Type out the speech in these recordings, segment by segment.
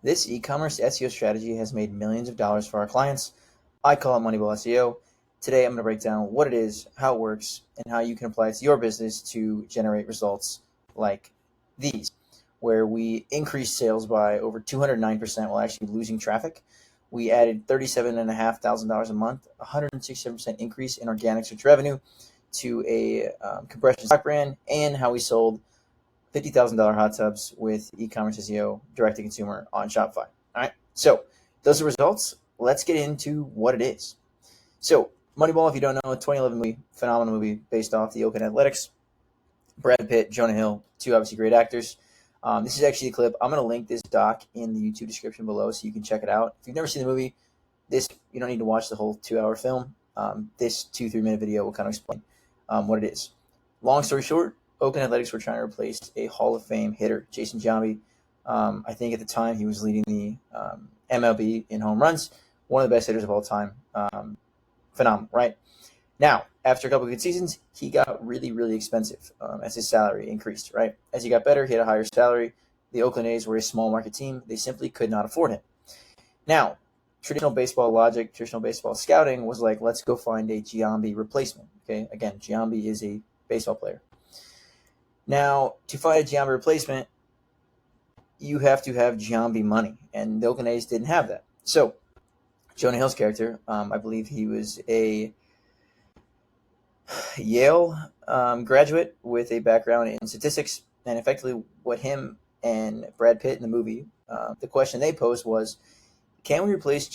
This e-commerce SEO strategy has made millions of dollars for our clients. I call it Moneyball SEO. Today, I'm going to break down what it is, how it works, and how you can apply it to your business to generate results like these, where we increased sales by over 209% while actually losing traffic. We added $37,500 a month, 167% increase in organic search revenue to a compression stock brand, and how we sold $50,000 hot tubs with e-commerce SEO direct to consumer on Shopify. All right. So those are results. Let's get into what it is. So Moneyball, if you don't know, a 2011 movie, phenomenal movie based off the Oakland Athletics. Brad Pitt, Jonah Hill, two obviously great actors. This is actually a clip. I'm going to link this doc in the YouTube description below so you can check it out. If you've never seen the movie, you don't need to watch the whole 2-hour film. This 2-3 minute video will kind of explain what it is. Long story short, Oakland Athletics were trying to replace a Hall of Fame hitter, Jason Giambi. I think at the time he was leading the MLB in home runs, one of the best hitters of all time. Phenomenal, right? Now, after a couple of good seasons, he got really, really expensive as his salary increased, right? As he got better, he had a higher salary. The Oakland A's were a small market team. They simply could not afford him. Now, traditional baseball logic, traditional baseball scouting was like, let's go find a Giambi replacement. Okay, again, Giambi is a baseball player. Now, to find a Giambi replacement, you have to have Giambi money, and the Oakland A's didn't have that. So, Jonah Hill's character, I believe he was a Yale graduate with a background in statistics, and effectively what him and Brad Pitt in the movie, the question they posed was, can we replace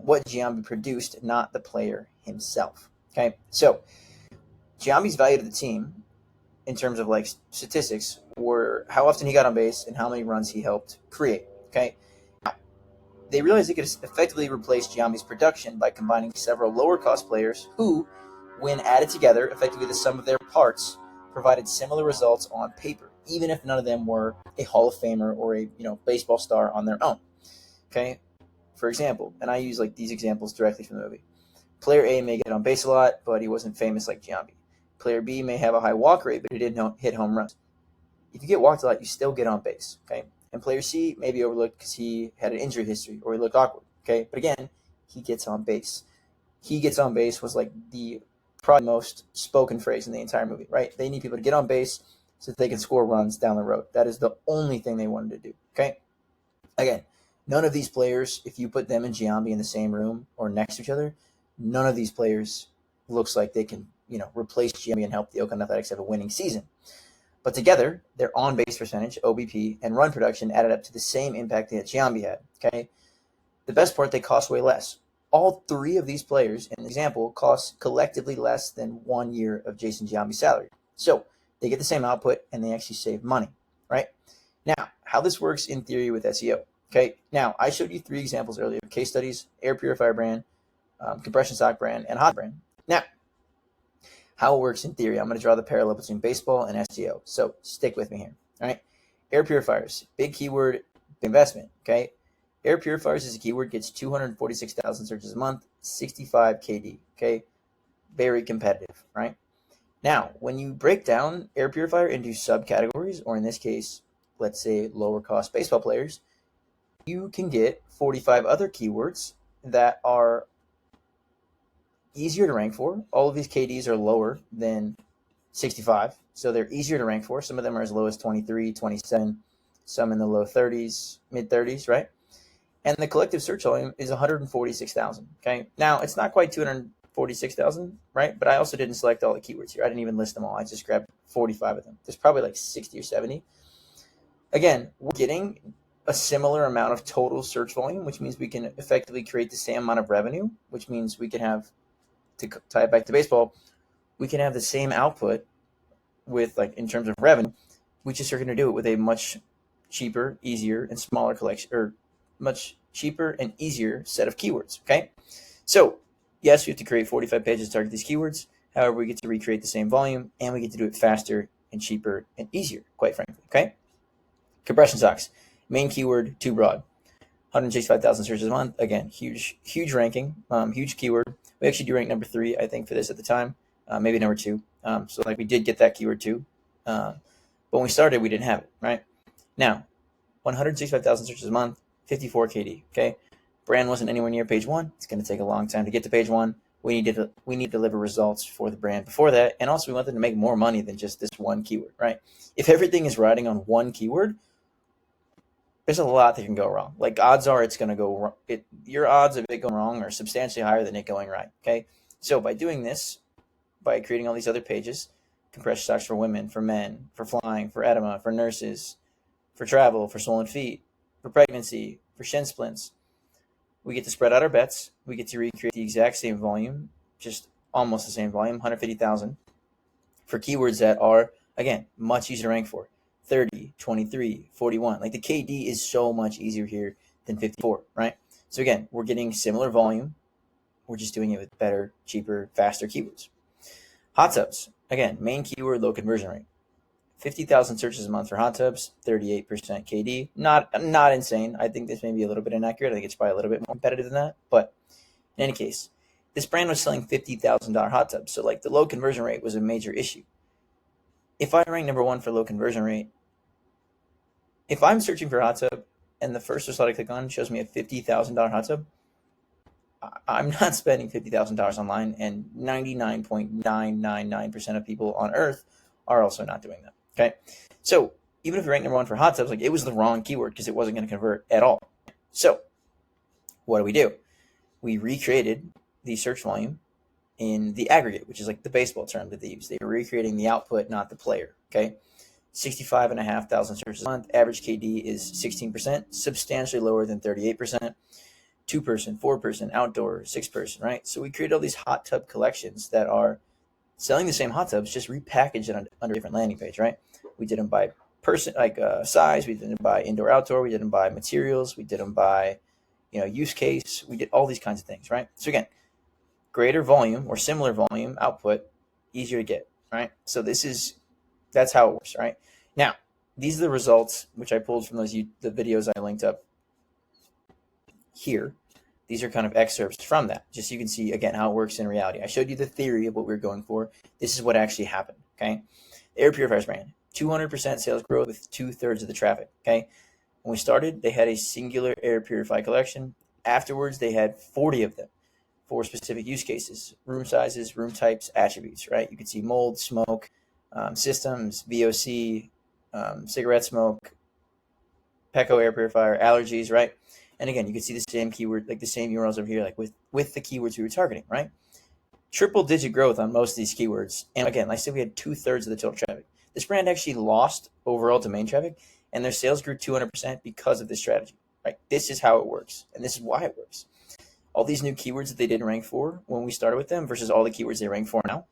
what Giambi produced, not the player himself? Okay, so Giambi's value to the team in terms of like statistics were how often he got on base and how many runs he helped create. Okay, now, they realized they could effectively replace Giambi's production by combining several lower cost players who, when added together, effectively the sum of their parts, provided similar results on paper, even if none of them were a Hall of Famer or a baseball star on their own. Okay, for example, and I use like these examples directly from the movie. Player A may get on base a lot, but he wasn't famous like Giambi. Player B may have a high walk rate, but he didn't hit home runs. If you get walked a lot, you still get on base, okay? And player C may be overlooked because he had an injury history or he looked awkward, okay? But again, he gets on base. He gets on base was like the probably most spoken phrase in the entire movie, right? They need people to get on base so that they can score runs down the road. That is the only thing they wanted to do, okay? Again, none of these players, if you put them and Giambi in the same room or next to each other, none of these players looks like they can replace Giambi and help the Oakland Athletics have a winning season. But together, their on-base percentage, OBP, and run production added up to the same impact that Giambi had, okay? The best part, they cost way less. All three of these players, in the example, cost collectively less than 1 year of Jason Giambi's salary. So they get the same output, and they actually save money, right? Now, how this works in theory with SEO, okay? Now, I showed you 3 examples earlier, case studies, air purifier brand, compression stock brand, and hot brand. Now, how it works in theory, I'm going to draw the parallel between baseball and SEO. So stick with me here. All right. Air purifiers, big keyword, big investment. Okay. Air purifiers is a keyword, gets 246,000 searches a month, 65 KD. Okay. Very competitive, right? Now, when you break down air purifier into subcategories, or in this case, let's say lower cost baseball players, you can get 45 other keywords that are easier to rank for. All of these KDs are lower than 65, so they're easier to rank for. Some of them are as low as 23, 27, some in the low 30s, mid 30s, right? And the collective search volume is 146,000. Okay, now it's not quite 246,000, right? But I also didn't select all the keywords here. I didn't even list them all. I just grabbed 45 of them. There's probably like 60 or 70. Again, we're getting a similar amount of total search volume, which means we can effectively create the same amount of revenue, which means we can have, to tie it back to baseball, we can have the same output with like in terms of revenue. We just are going to do it with a much cheaper, easier, and smaller collection, or much cheaper and easier set of keywords. Okay, so yes, we have to create 45 pages to target these keywords. However, we get to recreate the same volume, and we get to do it faster and cheaper and easier, quite frankly. Okay, compression socks, main keyword, too broad. 165,000 searches a month. Again, huge ranking, huge keyword. We actually do rank number 3, I think, for this at the time, maybe number 2. So like we did get that keyword too. But when we started, we didn't have it, right? Now, 165,000 searches a month, 54 KD. Okay, brand wasn't anywhere near page 1. It's going to take a long time to get to page 1. We need to deliver results for the brand before that, and also we want them to make more money than just this one keyword, right? If everything is riding on one keyword, there's a lot that can go wrong. Like, odds are it's going to go wrong. Your odds of it going wrong are substantially higher than it going right. Okay, so by doing this, by creating all these other pages, compression socks for women, for men, for flying, for edema, for nurses, for travel, for swollen feet, for pregnancy, for shin splints, we get to spread out our bets. We get to recreate the exact same volume, just almost the same volume, 150,000, for keywords that are, again, much easier to rank for. 30, 23, 41. Like, the KD is so much easier here than 54, right? So again, we're getting similar volume. We're just doing it with better, cheaper, faster keywords. Hot tubs. Again, main keyword, low conversion rate. 50,000 searches a month for hot tubs, 38% KD. Not insane. I think this may be a little bit inaccurate. I think it's probably a little bit more competitive than that. But in any case, this brand was selling $50,000 hot tubs. So, like, the low conversion rate was a major issue. If I rank number 1 for low conversion rate, if I'm searching for a hot tub and the first result I click on shows me a $50,000 hot tub, I'm not spending $50,000 online, and 99.999% of people on earth are also not doing that. Okay, so even if you rank number 1 for hot tubs, like, it was the wrong keyword because it wasn't going to convert at all. So what do? We recreated the search volume in the aggregate, which is like the baseball term that they use. They were recreating the output, not the player. Okay, 65,500 searches a month. Average KD is 16%, substantially lower than 38%. 2-person, 4-person, outdoor, 6-person, right? So we created all these hot tub collections that are selling the same hot tubs, just repackaged it under a different landing page, right? We did them by person, like size. We did them by indoor, outdoor. We did them by materials. We did them by, use case. We did all these kinds of things, right? So again, greater volume or similar volume output, easier to get, right? So that's how it works, right? Now, these are the results which I pulled from the videos I linked up here. These are kind of excerpts from that, just so you can see, again, how it works in reality. I showed you the theory of what we were going for. This is what actually happened, okay? Air purifiers brand, 200% sales growth with 2/3 of the traffic, okay? When we started, they had a singular air purify collection. Afterwards, they had 40 of them for specific use cases, room sizes, room types, attributes, right? You can see mold, smoke, systems, VOC, cigarette smoke, PECO air purifier, allergies, right? And again, you can see the same keyword, like the same URLs over here, like with the keywords we were targeting, right? Triple-digit growth on most of these keywords. And again, like I said, we had 2/3 of the total traffic. This brand actually lost overall domain traffic, and their sales grew 200% because of this strategy, right? This is how it works, and this is why it works. All these new keywords that they didn't rank for when we started with them versus all the keywords they rank for now.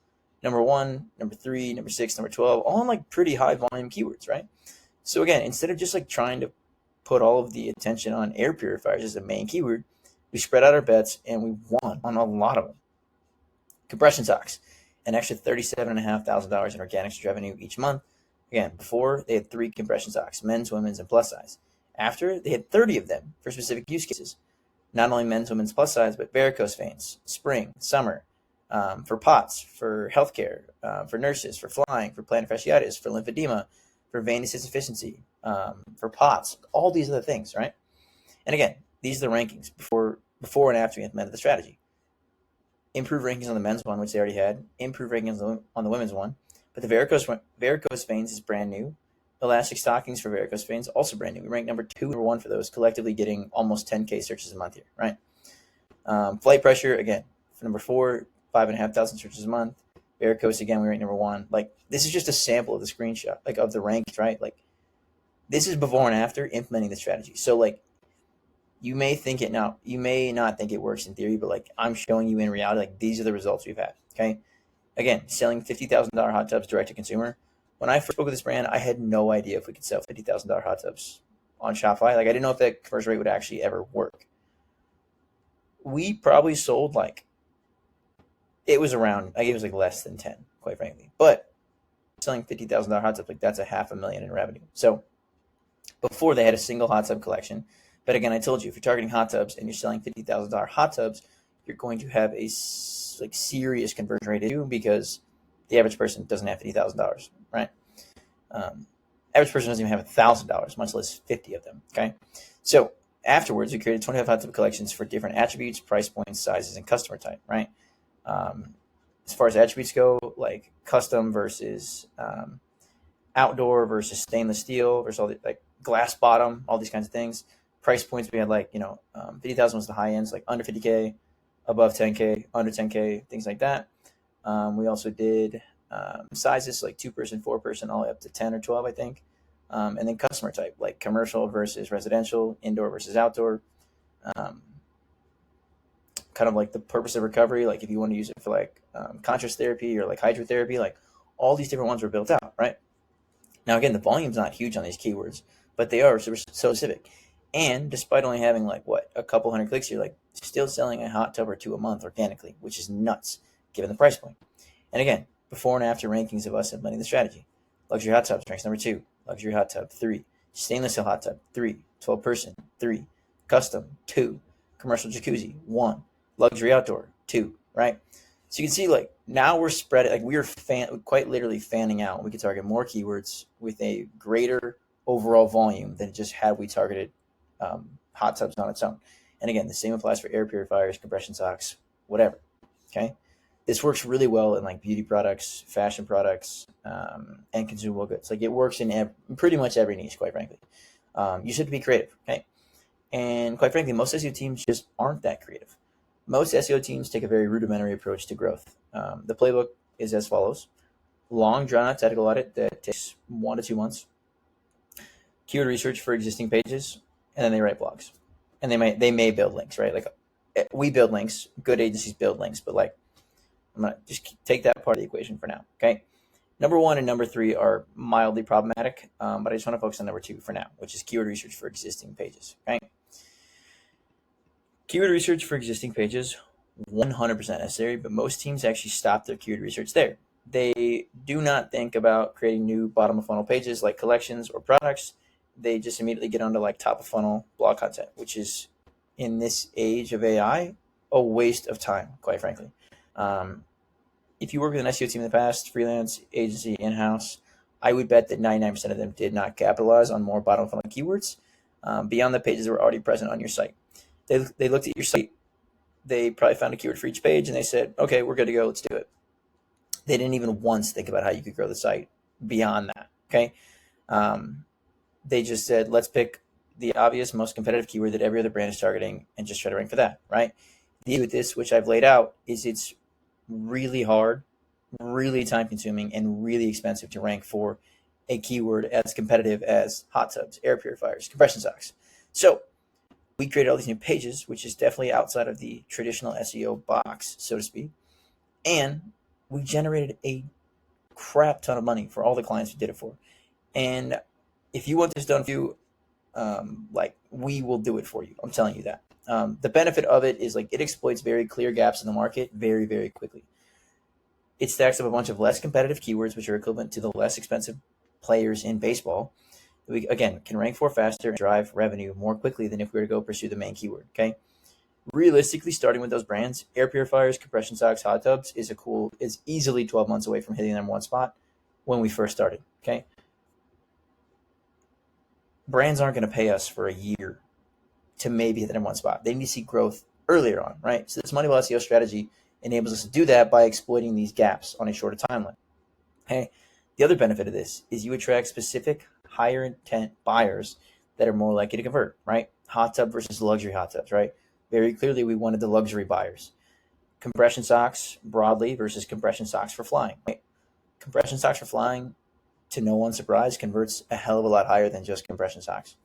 Number 1, number 3, number 6, number 12, all on like pretty high volume keywords, right? So again, instead of just like trying to put all of the attention on air purifiers as the main keyword, we spread out our bets and we won on a lot of them. Compression socks, an extra $37,500 in organic revenue each month. Again, before they had 3 compression socks, men's, women's, and plus size. After, they had 30 of them for specific use cases. Not only men's, women's, plus size, but varicose veins, spring, summer, for POTS, for healthcare, for nurses, for flying, for plantar fasciitis, for lymphedema, for venous insufficiency, for POTS, all these other things, right? And again, these are the rankings before and after we implemented the strategy. Improved rankings on the men's one, which they already had. Improved rankings on the women's one. But the varicose veins is brand new. Elastic stockings for varicose veins, also brand new. We ranked number 2 or 1 for those, collectively getting almost 10K searches a month here, right? Flight pressure, again, for number 4, 5,500 searches a month. Varicose, again, we ranked number 1. Like, this is just a sample of the screenshot, like, of the ranked, right? Like, this is before and after implementing the strategy. So, like, you may think it now, you may not think it works in theory, but like, I'm showing you in reality, like, these are the results we've had, okay? Again, selling $50,000 hot tubs direct to consumer. When I first spoke with this brand, I had no idea if we could sell $50,000 hot tubs on Shopify. Like, I didn't know if that conversion rate would actually ever work. We probably sold it was around, it was like less than 10, quite frankly. But selling $50,000 hot tubs, like, that's a $500,000 in revenue. So before, they had a single hot tub collection. But again, I told you, if you're targeting hot tubs and you're selling $50,000 hot tubs, you're going to have a serious conversion rate issue because the average person doesn't have $50,000, right? Average person doesn't even have $1,000, much less 50 of them, okay? So afterwards, we created 25 hot tub collections for different attributes, price points, sizes, and customer type, right? As far as attributes go, like custom versus outdoor versus stainless steel versus all the like glass bottom, all these kinds of things. Price points, we had like 50,000 was the high ends, like under 50K, above 10K, under 10K, things like that. We also did sizes like 2-person, 4-person, all the way up to 10 or 12, I think. And then customer type, like commercial versus residential, indoor versus outdoor. Kind of like the purpose of recovery, like if you want to use it for like contrast therapy or like hydrotherapy, like all these different ones were built out, right? Now, again, the volume's not huge on these keywords, but they are so specific. And despite only having like a couple hundred clicks, you're like still selling a hot tub or two a month organically, which is nuts given the price point. And again, before and after rankings of us implementing the strategy. Luxury hot tubs ranks number 2, luxury hot tub 3, stainless steel hot tub 3, 12-person 3, custom 2, commercial jacuzzi 1, luxury outdoor 2, right? So you can see like now we're spread, like we are quite literally fanning out. We could target more keywords with a greater overall volume than just had we targeted hot tubs on its own. And again, the same applies for air purifiers, compression socks, whatever. Okay, this works really well in like beauty products, fashion products, and consumable goods. Like it works in pretty much every niche, quite frankly. You just have to be creative. Okay, and quite frankly, most SEO teams just aren't that creative. Most SEO teams take a very rudimentary approach to growth. The playbook is as follows: long, drawn-out technical audit that takes 1 to 2 months, keyword research for existing pages, and then they write blogs. And they may build links, right? Like we build links, good agencies build links, but like I'm gonna just take that part of the equation for now. Okay. Number 1 and number 3 are mildly problematic, but I just want to focus on number 2 for now, which is keyword research for existing pages. Okay. Keyword research for existing pages, 100% necessary, but most teams actually stop their keyword research there. They do not think about creating new bottom of funnel pages like collections or products. They just immediately get onto like top of funnel blog content, which is in this age of AI, a waste of time, quite frankly. If you work with an SEO team in the past, freelance, agency, in-house, I would bet that 99% of them did not capitalize on more bottom of funnel keywords beyond the pages that were already present on your site. They looked at your site, they probably found a keyword for each page, and they said, okay, we're good to go, let's do it. They didn't even once think about how you could grow the site beyond that, okay? They just said, let's pick the obvious, most competitive keyword that every other brand is targeting and just try to rank for that, right? The issue with this, which I've laid out, is it's really hard, really time-consuming, and really expensive to rank for a keyword as competitive as hot tubs, air purifiers, compression socks. So we created all these new pages, which is definitely outside of the traditional SEO box, so to speak. And we generated a crap ton of money for all the clients we did it for. And if you want this done for you, like we will do it for you. I'm telling you that. The benefit of it is like it exploits very clear gaps in the market very, very quickly. It stacks up a bunch of less competitive keywords, which are equivalent to the less expensive players in baseball. We, again, can rank for faster and drive revenue more quickly than if we were to go pursue the main keyword, okay? Realistically, starting with those brands, air purifiers, compression socks, hot tubs is easily 12 months away from hitting the number 1 spot when we first started, okay? Brands aren't going to pay us for a year to maybe hit the number 1 spot. They need to see growth earlier on, right? So this Moneyball SEO strategy enables us to do that by exploiting these gaps on a shorter timeline. Okay. The other benefit of this is you attract specific higher intent buyers that are more likely to convert, right? Hot tub versus luxury hot tubs, right? Very clearly, we wanted the luxury buyers. Compression socks broadly versus compression socks for flying, right? Compression socks for flying, to no one's surprise, converts a hell of a lot higher than just compression socks.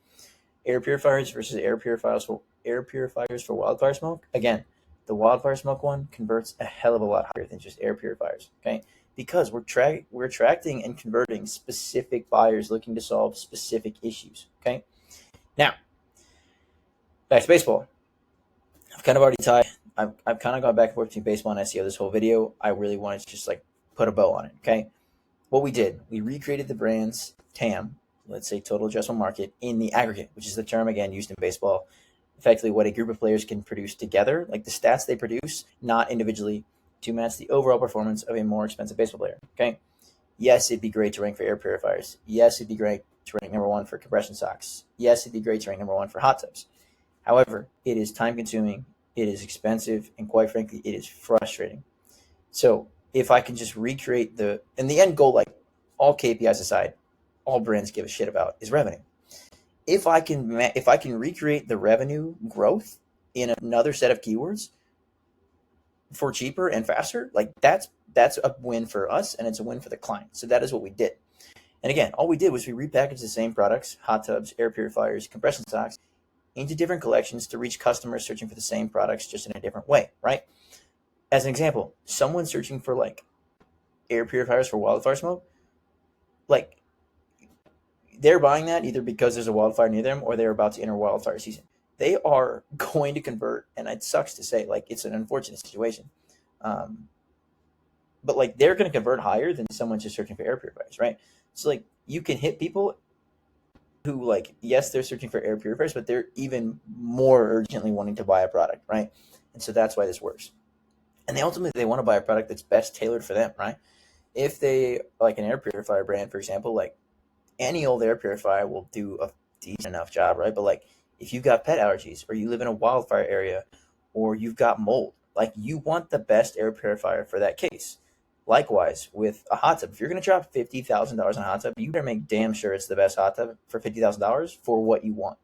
Air purifiers versus air purifiers for wildfire smoke. Again, the wildfire smoke one converts a hell of a lot higher than just air purifiers, okay? Because we're attracting and converting specific buyers looking to solve specific issues, okay? Now, back to baseball. I've kind of already I've kind of gone back and forth between baseball and SEO this whole video. I really wanted to just like put a bow on it, okay? What we did, we recreated the brand's TAM, let's say total addressable market, in the aggregate, which is the term, again, used in baseball. Effectively, what a group of players can produce together, like the stats they produce, not individually, to match the overall performance of a more expensive baseball player, okay? Yes, it'd be great to rank for air purifiers. Yes, it'd be great to rank number 1 for compression socks. Yes, it'd be great to rank number 1 for hot tubs. However, it is time consuming, it is expensive, and quite frankly, it is frustrating. So if I can just recreate and the end goal, like all KPIs aside, all brands give a shit about is revenue. If I can recreate the revenue growth in another set of keywords for cheaper and faster, like that's a win for us and it's a win for the client. So that is what we did. And again, all we did was we repackaged the same products, hot tubs, air purifiers, compression socks, into different collections to reach customers searching for the same products just in a different way, right? As an example, someone searching for like air purifiers for wildfire smoke, like they're buying that either because there's a wildfire near them or they're about to enter wildfire season. They are going to convert, and it sucks to say, like it's an unfortunate situation, but like they're going to convert higher than someone just searching for air purifiers, right? So like you can hit people who like, yes, they're searching for air purifiers, but they're even more urgently wanting to buy a product, right? And so that's why this works. And they want to buy a product that's best tailored for them, right? If they like an air purifier brand, for example, like any old air purifier will do a decent enough job, right? But like if you've got pet allergies or you live in a wildfire area or you've got mold, like you want the best air purifier for that case. Likewise, with a hot tub, if you're going to drop $50,000 on a hot tub, you better make damn sure it's the best hot tub for $50,000 for what you want.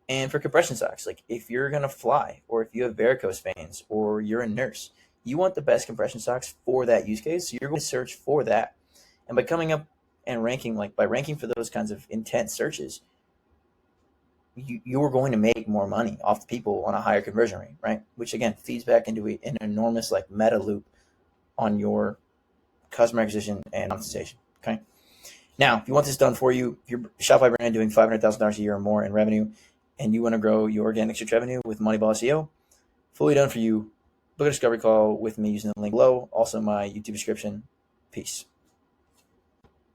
And for compression socks, like if you're going to fly or if you have varicose veins or you're a nurse, you want the best compression socks for that use case. So you're going to search for that. And by coming up and ranking, like by ranking for those kinds of intense searches, you're going to make more money off the people on a higher conversion rate, right? Which again feeds back into an enormous like meta loop on your customer acquisition and monetization. Okay. Now, if you want this done for you, if you're a Shopify brand doing $500,000 a year or more in revenue, and you want to grow your organic search revenue with Moneyball SEO, fully done for you. Book a discovery call with me using the link below. Also, my YouTube description. Peace.